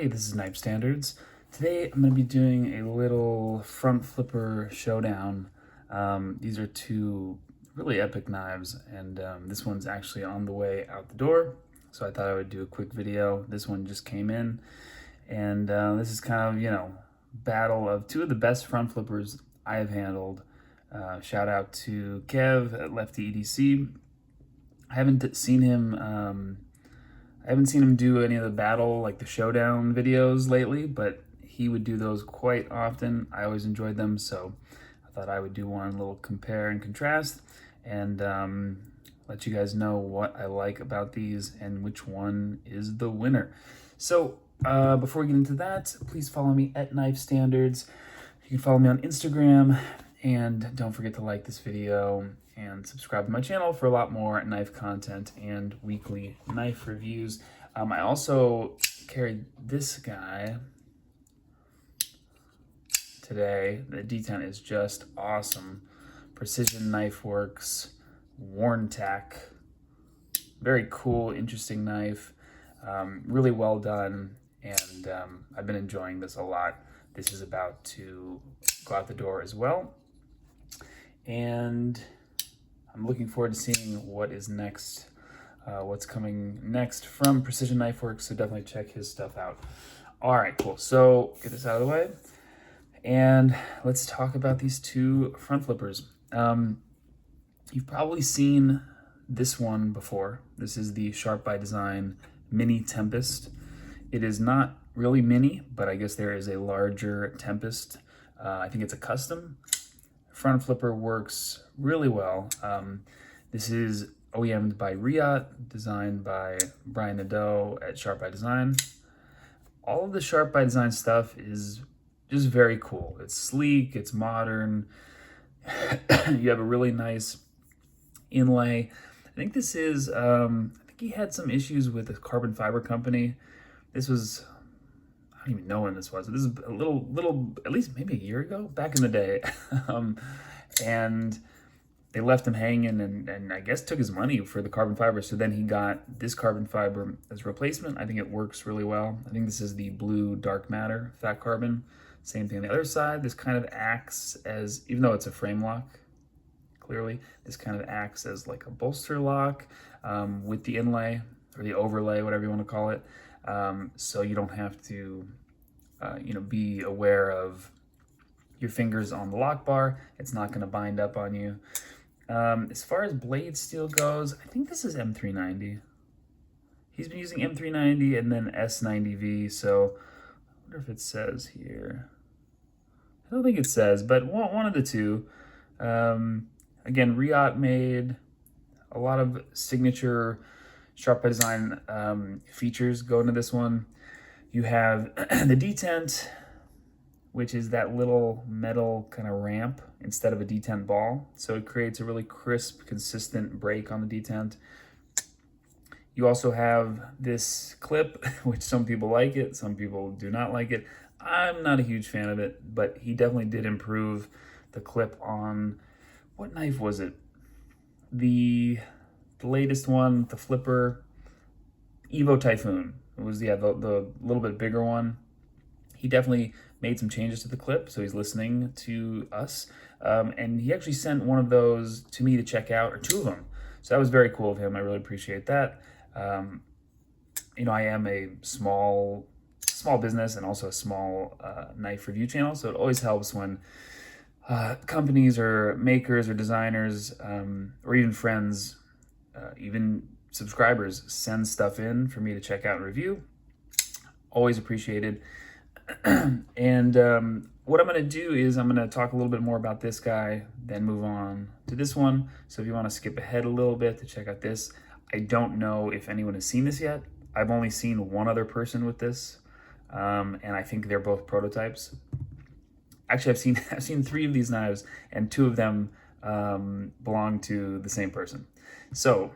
Hey, this is Knife Standards. Today I'm going to be doing a little front flipper showdown. These are two really epic knives, and this one's actually on the way out the door, so I thought I would do a quick video. This one just came in, and this is kind of, battle of two of the best front flippers I have handled. Shout out to Kev at Lefty EDC. I haven't seen him do any of the battle, like the showdown videos lately, but he would do those quite often. I always enjoyed them, so I thought I would do one little compare and contrast and let you guys know what I like about these and which one is the winner. So before we get into that, please follow me at Knife Standards. You can follow me on Instagram, and don't forget to like this video and subscribe to my channel for a lot more knife content and weekly knife reviews. I also carried this guy today. The detent is just awesome. Precision Knife Works, Worn Tack. Very cool, interesting knife. Really well done, and I've been enjoying this a lot. This is about to go out the door as well, and I'm looking forward to seeing what is next, what's coming next from Precision Knife Works, so definitely check his stuff out. All right, cool. So get this out of the way, and let's talk about these two front flippers. You've probably seen this one before. This is the Sharp by Design Mini Tempest. It is not really mini, but I guess there is a larger Tempest. I think it's a custom. Front flipper works really well. This is OEM'd by Riot, designed by Brian Nadeau at Sharp by Design. All of the Sharp by Design stuff is just very cool. It's sleek, it's modern. You have a really nice inlay. I think this is, I think he had some issues with the carbon fiber company. This was, I don't even know when this was. This is a little, at least maybe a year ago, back in the day. And they left him hanging and I guess took his money for the carbon fiber. So then he got this carbon fiber as a replacement. I think it works really well. I think this is the blue dark matter fat carbon. Same thing on the other side. This kind of acts as, even though it's a frame lock, clearly, this kind of acts as like a bolster lock with the inlay or the overlay, whatever you want to call it. So you don't have to, be aware of your fingers on the lock bar. It's not going to bind up on you. As far as blade steel goes, I think this is M390. He's been using M390 and then S90V, so I wonder if it says here. I don't think it says, but one of the two. Again, Riot made a lot of signature Sharp by Design features go into this one. You have the detent, which is that little metal kind of ramp instead of a detent ball. So it creates a really crisp, consistent break on the detent. You also have this clip, which some people like it, some people do not like it. I'm not a huge fan of it, but he definitely did improve the clip on, what knife was it? The latest one, the flipper, Evo Typhoon. It was, yeah, the little bit bigger one. He definitely made some changes to the clip, so he's listening to us. And he actually sent one of those to me to check out, or two of them. So that was very cool of him. I really appreciate that. I am a small business and also a small knife review channel, so it always helps when companies or makers or designers or even friends, even subscribers send stuff in for me to check out and review. Always appreciated. And what I'm going to do is I'm going to talk a little bit more about this guy, then move on to this one. So if you want to skip ahead a little bit to check out this, I don't know if anyone has seen this yet. I've only seen one other person with this, and I think they're both prototypes. Actually, I've seen three of these knives, and two of them belong to the same person. So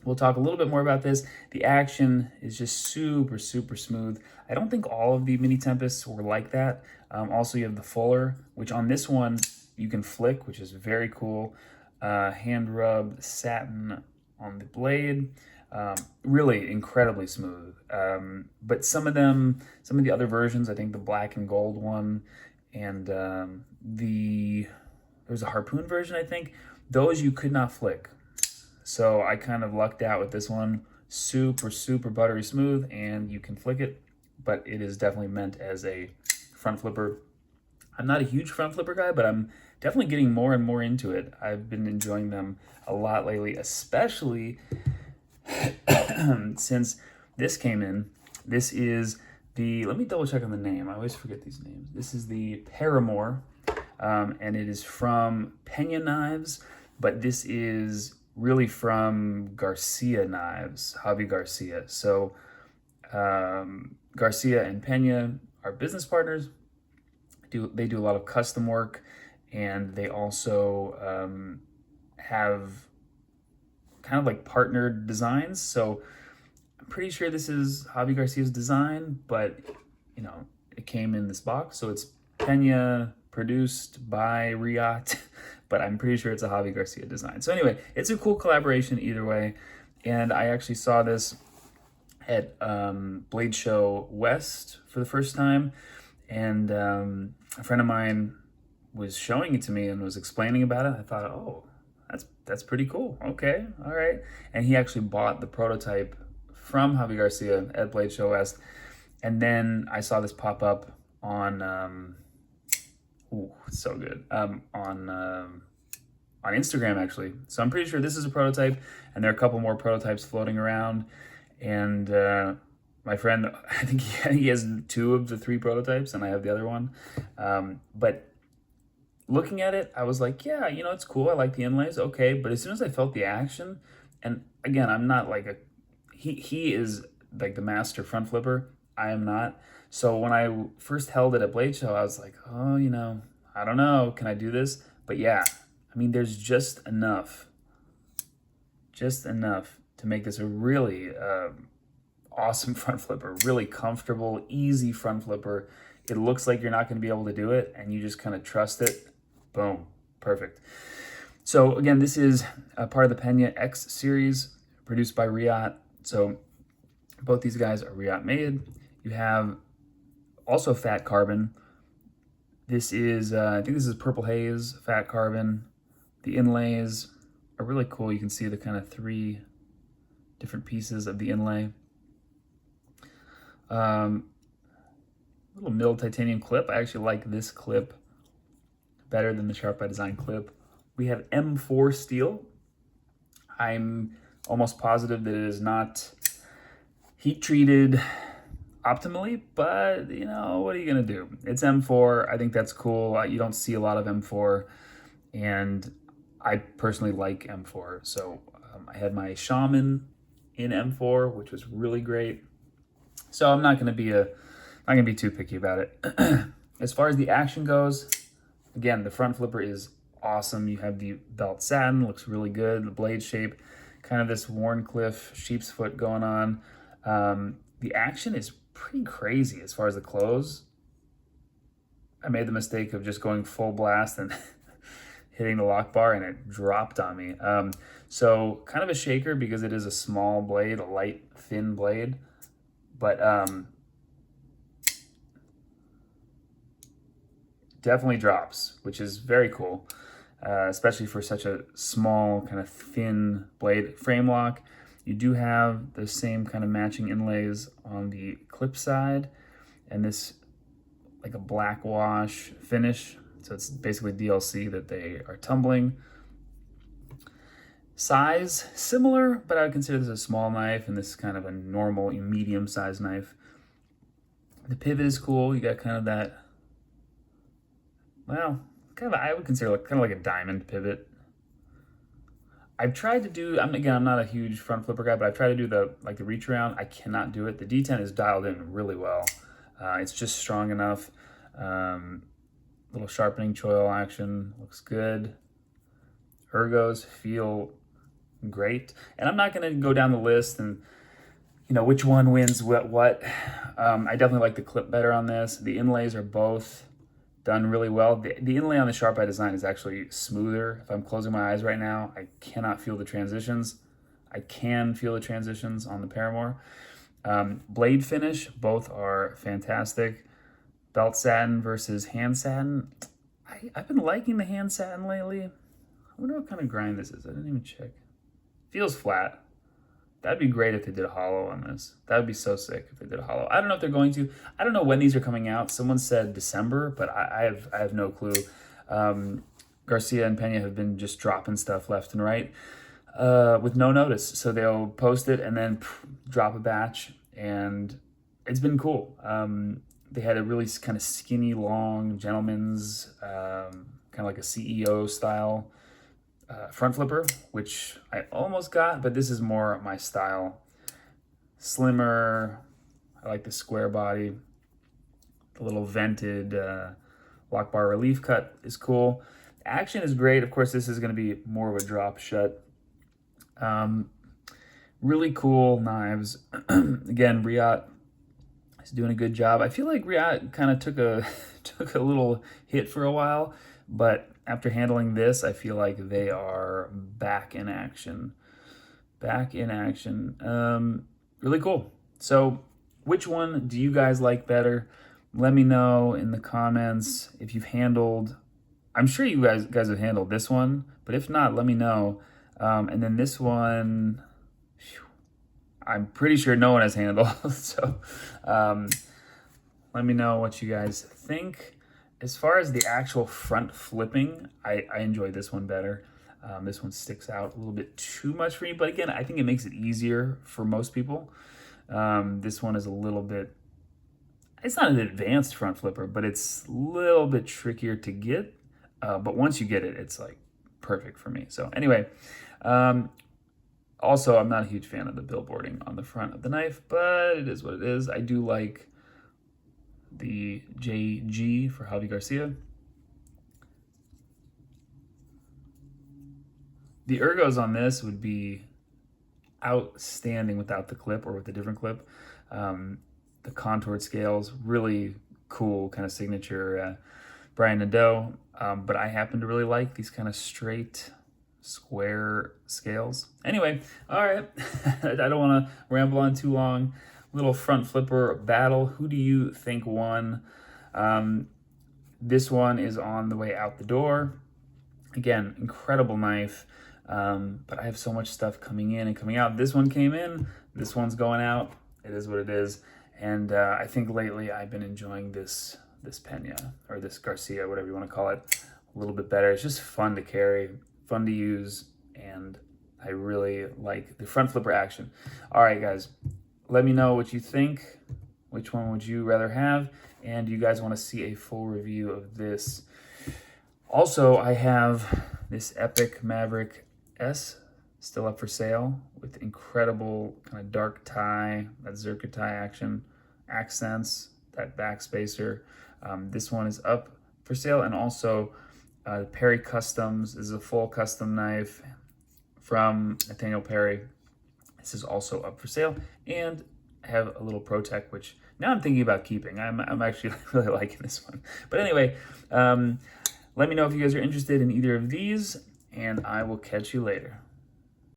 we'll talk a little bit more about this. The action is just super, super smooth. I don't think all of the Mini Tempests were like that. Also, you have the Fuller, which on this one you can flick, which is very cool. Hand rub satin on the blade. Really incredibly smooth. But some of the other versions, I think the black and gold one, and there's a harpoon version, I think. Those you could not flick. So I kind of lucked out with this one. Super, super buttery smooth, and you can flick it, but it is definitely meant as a front flipper. I'm not a huge front flipper guy, but I'm definitely getting more and more into it. I've been enjoying them a lot lately, especially since this came in. This is let me double check on the name. I always forget these names. This is the Paramore, and it is from Pena Knives, but this is really from Garcia Knives, Javi Garcia. So Garcia and Pena are business partners. They do a lot of custom work, and they also have kind of like partnered designs. So I'm pretty sure this is Javi Garcia's design, but it came in this box. So it's Pena produced by Riot, but I'm pretty sure it's a Javi Garcia design. So anyway, it's a cool collaboration either way. And I actually saw this at Blade Show West for the first time. And a friend of mine was showing it to me and was explaining about it. I thought, oh, that's pretty cool. Okay, all right. And he actually bought the prototype from Javi Garcia at Blade Show West. And then I saw this pop up on, it's so good, on Instagram actually. So I'm pretty sure this is a prototype, and there are a couple more prototypes floating around. And my friend, I think he has 2 of the 3 prototypes, and I have the other one. But looking at it, I was like, yeah, it's cool. I like the inlays, okay. But as soon as I felt the action, and again, I'm not like he is like the master front flipper. I am not. So when I first held it at Blade Show, I was like, oh, I don't know, can I do this? But yeah, I mean, there's just enough to make this a really awesome front flipper, really comfortable, easy front flipper. It looks like you're not going to be able to do it, and you just kind of trust it. Boom, perfect. So again, this is a part of the Pena X series produced by Riot. So both these guys are Riot made. You have also Fat Carbon. This is, I think this is Purple Haze, Fat Carbon. The inlays are really cool. You can see the kind of 3 different pieces of the inlay. Little milled titanium clip. I actually like this clip better than the Sharp by Design clip. We have M4 steel. I'm almost positive that it is not heat treated optimally, but what are you gonna do? It's M4. I think that's cool. You don't see a lot of M4, and I personally like M4. So I had my Shaman in M4, which was really great. So I'm not gonna be too picky about it. As far as the action goes, again, the front flipper is awesome. You have the belt satin, looks really good. The blade shape, kind of this Wharncliffe sheep's foot going on. The action is pretty crazy as far as the close. I made the mistake of just going full blast and hitting the lock bar, and it dropped on me. So kind of a shaker because it is a small blade, a light, thin blade. But definitely drops, which is very cool, especially for such a small, kind of thin blade. Frame lock. You do have the same kind of matching inlays on the clip side, and this like a black wash finish. So it's basically DLC that they are tumbling. Size, similar, but I would consider this a small knife, and this is kind of a normal, medium-sized knife. The pivot is cool. You got kind of that, well, kind of, I would consider kind of like a diamond pivot. I've tried to do, I'm not a huge front flipper guy, but I've tried to do the reach around. I cannot do it. The D10 is dialed in really well. It's just strong enough. Little sharpening choil action, looks good. Ergos feel great. And I'm not going to go down the list and, which one wins what. I definitely like the clip better on this. The inlays are both done really well. The inlay on the Sharp by Design is actually smoother. If I'm closing my eyes right now, I cannot feel the transitions. I can feel the transitions on the Paramore. Blade finish, both are fantastic. Belt satin versus hand satin. I've been liking the hand satin lately. I wonder what kind of grind this is. I didn't even check. Feels flat. That'd be great if they did a hollow on this. That would be so sick if they did a hollow. I don't know if they're going to. I don't know when these are coming out. Someone said December, but I have no clue. Garcia and Pena have been just dropping stuff left and right with no notice. So they'll post it and then drop a batch, and it's been cool. They had a really kind of skinny, long gentleman's, kind of like a CEO style front flipper, which I almost got, but this is more my style. Slimmer. I like the square body. The little vented lock bar relief cut is cool. Action is great. Of course, this is going to be more of a drop shut. Really cool knives. Again, Riot is doing a good job. I feel like Riot kind of took a little hit for a while, but after handling this, I feel like they are back in action. Really cool. So which one do you guys like better? Let me know in the comments if you've handled. I'm sure you guys have handled this one, but if not, let me know. And then this one, I'm pretty sure no one has handled. So let me know what you guys think. As far as the actual front flipping, I enjoy this one better. This one sticks out a little bit too much for me, but again, I think it makes it easier for most people. This one is a little bit, it's not an advanced front flipper, but it's a little bit trickier to get. But once you get it, it's like perfect for me. So anyway, also, I'm not a huge fan of the billboarding on the front of the knife, but it is what it is. I do like the JG for Javi Garcia. The ergos on this would be outstanding without the clip or with a different clip. The contoured scales, really cool kind of signature Brian Nadeau. But I happen to really like these kind of straight square scales. Anyway, all right. I don't want to ramble on too long. Little front flipper battle. Who do you think won? This one is on the way out the door. Again, incredible knife. But I have so much stuff coming in and coming out. This one came in. This one's going out. It is what it is. And I think lately I've been enjoying this Pena or this Garcia, whatever you want to call it, a little bit better. It's just fun to carry, fun to use, and I really like the front flipper action. All right, guys. Let me know what you think. Which one would you rather have? And do you guys want to see a full review of this? Also, I have this Epic Maverick S still up for sale with incredible kind of dark tie, that Zerka tie action, accents, that backspacer. This one is up for sale. And also Perry Customs is a full custom knife from Nathaniel Perry. This is also up for sale, and I have a little ProTech, which now I'm thinking about keeping. I'm actually really liking this one. But anyway, let me know if you guys are interested in either of these, and I will catch you later.